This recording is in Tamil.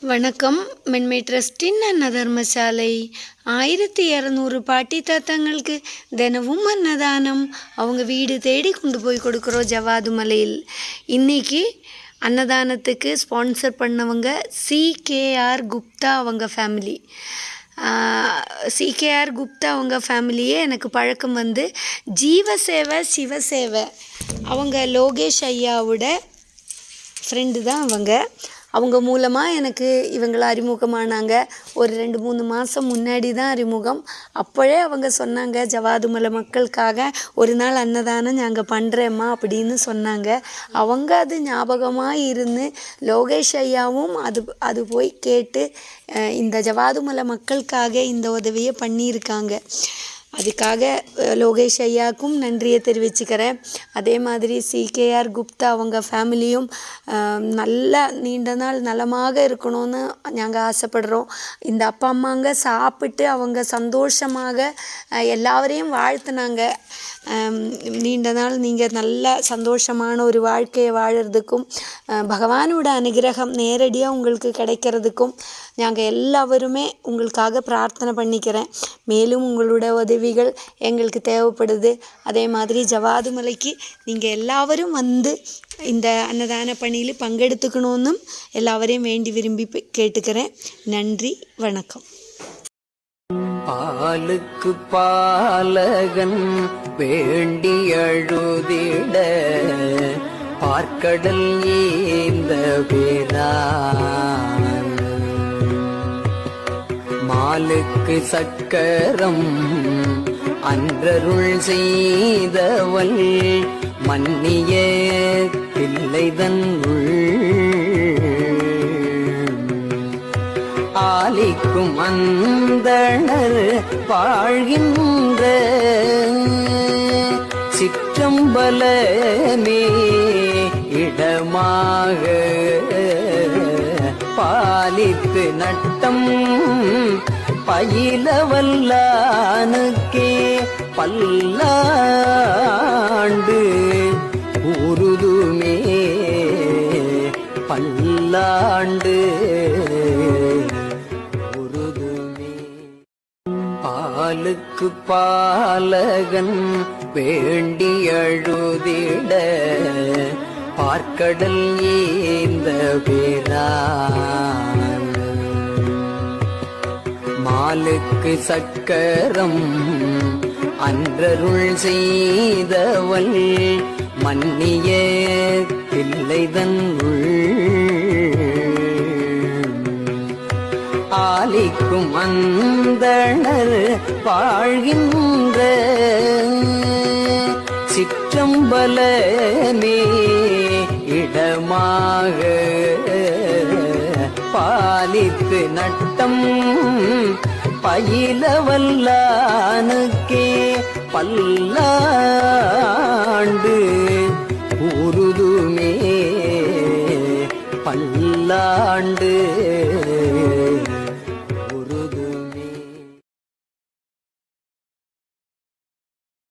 வணக்கம். மென்மை ட்ரஸ்டின் அன்னதர்மசாலை 1200 பாட்டி தாத்தாங்களுக்கு தினமும் அன்னதானம் அவங்க வீடு தேடி கொண்டு போய் கொடுக்குறோம் ஜவாது மலையில். இன்றைக்கி அன்னதானத்துக்கு ஸ்பான்சர் பண்ணவங்க CKR குப்தா அவங்க ஃபேமிலி. CKR குப்தா அவங்க ஃபேமிலியே எனக்கு பழக்கம் வந்து ஜீவசேவை சிவசேவை அவங்க லோகேஷ் ஐயாவோட ஃப்ரெண்டு தான் அவங்க மூலமாக எனக்கு இவங்களை அறிமுகமானாங்க. ஒரு 2-3 மாதம் முன்னாடி தான் அறிமுகம். அப்போவே அவங்க சொன்னாங்க, ஜவாதுமலை மக்களுக்காக ஒரு நாள் அன்னதானம் நாங்கள் பண்ணுறேம்மா அப்படின்னு சொன்னாங்க. அவங்க அது ஞாபகமாக இருந்து லோகேஷ் ஐயாவும் அது போய் கேட்டு இந்த ஜவாதுமலை மக்களுக்காக இந்த உதவியை பண்ணியிருக்காங்க. அதுக்காக லோகேஷ் ஐயாவுக்கும் நன்றியை தெரிவிச்சுக்கிறேன். அதே மாதிரி CKR குப்தா அவங்க ஃபேமிலியும் நல்லா நீண்ட நாள் நலமாக இருக்கணும்னு நாங்கள் ஆசைப்படுறோம். இந்த அப்பா அம்மாங்க சாப்பிட்டு அவங்க சந்தோஷமாக எல்லாரையும் வாழ்த்துனாங்க. நீண்ட நாள் நீங்கள் நல்ல சந்தோஷமான ஒரு வாழ்க்கையை வாழறதுக்கும் பகவானோட அனுகிரகம் நேரடியாக உங்களுக்கு கிடைக்கிறதுக்கும் நாங்கள் எல்லாருமே உங்களுக்காக பிரார்த்தனை பண்ணிக்கிறேன். மேலும் உங்களோட உதவிகள் எங்களுக்கு தேவைப்படுது. அதே மாதிரி ஜவாது மலைக்கு நீங்கள் எல்லாரும் வந்து இந்த அன்னதான பணியில் பங்கெடுத்துக்கணும்னும் எல்லாரையும் வேண்டி விரும்பி கேட்டுக்கிறேன். நன்றி, வணக்கம். பாலுக்கு பாலகன் வேண்டி அழுதிட பார்க்கடல் ஏந்த பேரான் மாலுக்கு சக்கரம் அன்றருள் செய்தவள் மன்னிய பிள்ளைதன் ஆலிக்கும் அந்தணர் வாழ்கின்ற சிற்றம்பலமே இடமாக பாலித்து நட்டம் பயிலவல்லானுக்கே பல்லாண்டு உருதுமே பல்லாண்டு உருதுமே. பாலுக்கு பாலகன் வேண்டி அழுதிட பார்க்கடல் ஏந்த பேரான் மாலுக்கு சக்கரம் அன்றருள் செய்தவள் மன்னிய பிள்ளைதன் ஆலிக்கும் அந்தணர் வாழ்கின்ற சிற்றம்பலமே இடமாக பாலித்து நட்டம் பயிலவல்லானுக்கே பல்லாண்டு உருதுமே பல்லாண்டு